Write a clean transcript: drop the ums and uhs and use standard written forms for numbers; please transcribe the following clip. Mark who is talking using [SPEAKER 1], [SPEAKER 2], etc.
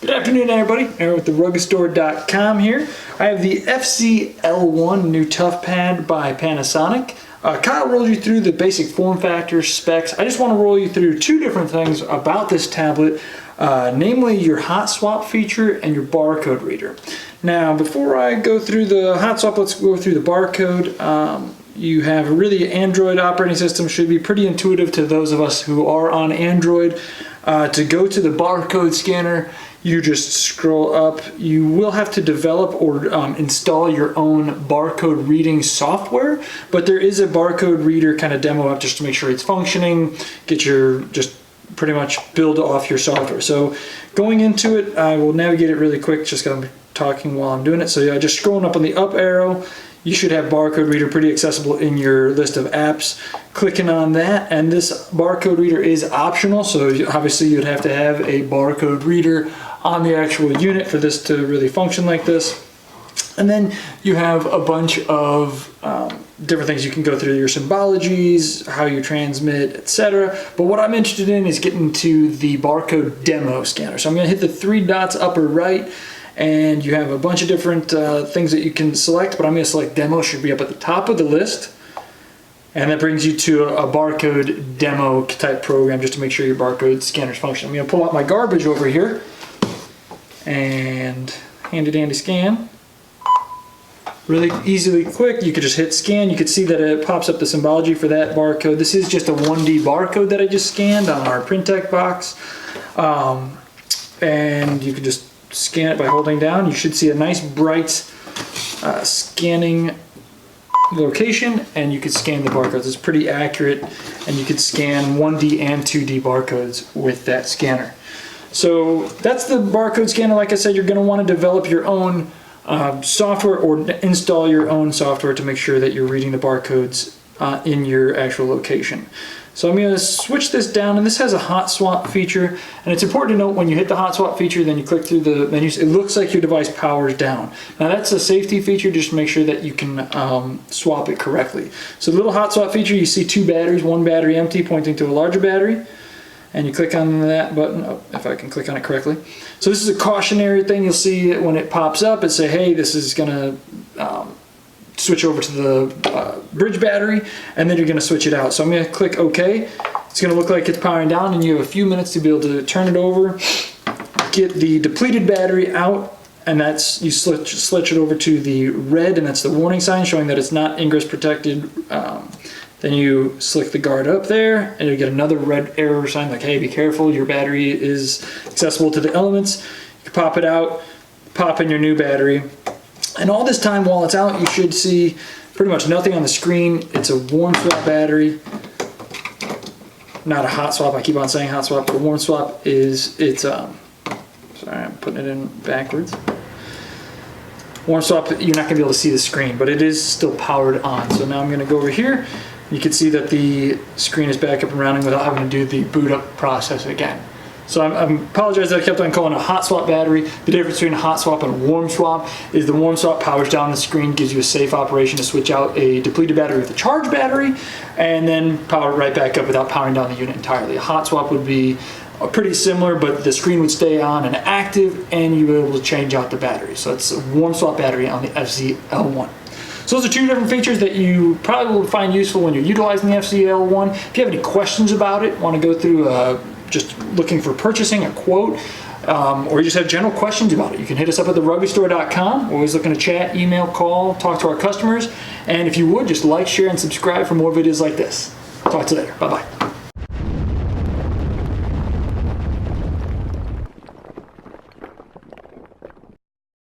[SPEAKER 1] Good afternoon, everybody. Aaron with theruggedstore.com here. I have the FCL1 new tough pad by Panasonic. Kyle rolled you through the basic form factor specs. I just want to roll you through two different things about this tablet, namely your hot swap feature and your barcode reader. Now, before I go through the hot swap, let's go through the barcode. You have a really Android operating system, should be pretty intuitive to those of us who are on Android. To go to the barcode scanner, you just scroll up. You will have to develop or install your own barcode reading software, but there is a barcode reader kind of demo up just to make sure it's functioning, just pretty much build off your software. So going into it, I will navigate it really quick just because I'm talking while I'm doing it. So yeah, just scrolling up on the up arrow, you should have barcode reader pretty accessible in your list of apps. Clicking on that, and this barcode reader is optional, so obviously you'd have to have a barcode reader on the actual unit for this to really function like this. And then you have a bunch of different things you can go through, your symbologies, how you transmit, etc. But what I'm interested in is getting to the barcode demo scanner. So I'm going to hit the three dots upper right, and you have a bunch of different things that you can select, but I'm going to select demo. Should be up at the top of the list, and that brings you to a barcode demo type program just to make sure your barcode scanner's function. I'm going to pull out my garbage over here and handy dandy scan. Really easily quick. You could just hit scan. You could see that it pops up the symbology for that barcode. This is just a 1D barcode that I just scanned on our PrintTech box, and you could just scan it by holding down. You should see a nice bright scanning location, and you could scan the barcodes. It's pretty accurate, and you could scan 1D and 2D barcodes with that scanner. So that's the barcode scanner. Like I said, you're going to want to develop your own software or install your own software to make sure that you're reading the barcodes in your actual location. So I'm going to switch this down, and this has a hot swap feature, and it's important to note when you hit the hot swap feature, then you click through the menus, it looks like your device powers down. Now that's a safety feature just to make sure that you can swap it correctly. So the little hot swap feature, you see two batteries, one battery empty pointing to a larger battery, and you click on that button, if I can click on it correctly. So this is a cautionary thing. You'll see it when it pops up, it say, hey, this is going to switch over to the bridge battery, and then you're going to switch it out. So I'm going to click OK. It's going to look like it's powering down, and you have a few minutes to be able to turn it over, get the depleted battery out, and that's, you switch it over to the red, and that's the warning sign showing that it's not ingress protected. Then you slick the guard up there, and you get another red error sign like, hey, be careful, your battery is accessible to the elements. You can pop it out, pop in your new battery. And all this time while it's out, you should see pretty much nothing on the screen. It's a warm swap battery, not a hot swap. I keep on saying hot swap, but a warm swap is, sorry, I'm putting it in backwards. Warm swap, you're not gonna be able to see the screen, but it is still powered on. So now I'm gonna go over here. You can see that the screen is back up and running without having to do the boot up process again. So I apologize that I kept on calling it a hot swap battery. The difference between a hot swap and a warm swap is the warm swap powers down the screen, gives you a safe operation to switch out a depleted battery with a charged battery, and then power it right back up without powering down the unit entirely. A hot swap would be pretty similar, but the screen would stay on and active, and you would be able to change out the battery. So it's a warm swap battery on the FCL1. So those are two different features that you probably will find useful when you're utilizing the FCL1. If you have any questions about it, want to go through just looking for purchasing a quote, or you just have general questions about it, you can hit us up at theruggedstore.com. We're always looking to chat, email, call, talk to our customers. And if you would, just like, share, and subscribe for more videos like this. Talk to you later. Bye-bye.